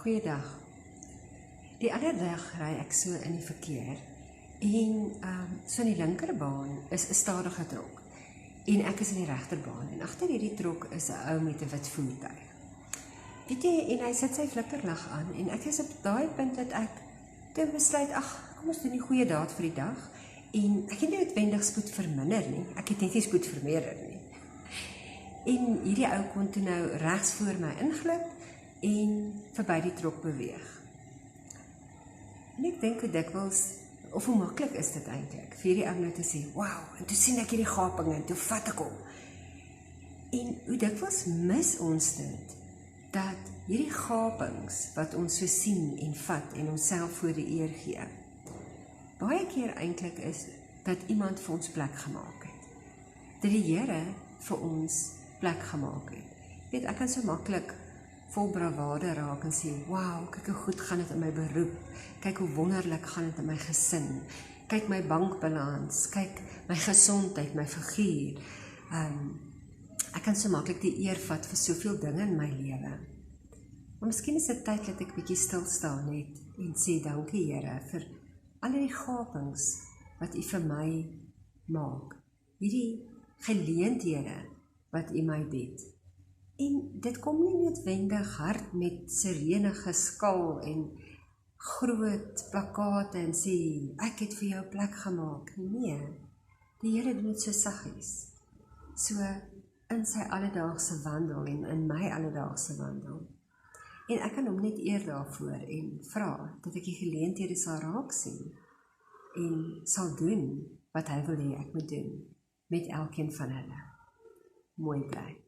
Goeiedag. Die ander dag ry ek so in die verkeer en so in die linkerbaan is 'n stadige trok en ek is in die regterbaan en agter hierdie trok is 'n ou met 'n wit voertuig. Weet jy, en hy sit sy flipperlig aan en ek is op daai punt dat ek toe besluit, kom ons doen die goeie daad vir die dag en ek het nie noodwendig spoed verminder nie, ek het net nie spoed vermeerder nie. En hierdie ou kon toe nou regs voor my inglip en verby die trok beweeg. En ek dink hoe dikwels, of hoe maklik is dit eintlik, vir hierdie ou nou te sê, wow, en toe sien ek hierdie gaping en toe vat ek hom. En hoe dikwels mis ons dit, dat hierdie gapings wat ons so sien en vat en onsself voor die eer gee, baie keer eintlik is dat iemand vir ons plek gemaak het. Dat die Here vir ons plek gemaak het. Weet, ek kan so maklik vol bravade raak en sê, wow, kyk hoe goed gaan dit in my beroep, kyk hoe wonderlik gaan dit in my gesin, kyk my bankbalans, kyk my gesondheid, my figuur. Ek kan so maklik die eer vat vir soveel dinge in my lewe. Maar miskien is dit tyd dat ek bietjie stil staan net en sê, dankie Here vir al die gapings wat U vir my maak. Hierdie geleenthede wat U my bied. En dit kom nie noodwendig hard met sirene geskal en groot plakate en sê, ek het vir jou plek gemaak. Nee, die Here doen dit so saggies. So in sy alledaagse wandel en in my alledaagse wandel. En ek kan hom net eer daarvoor en vra dat ek die geleenthede sal raak sien en sal doen wat hy wil hê ek moet doen met elkeen van hulle. Mooi bly.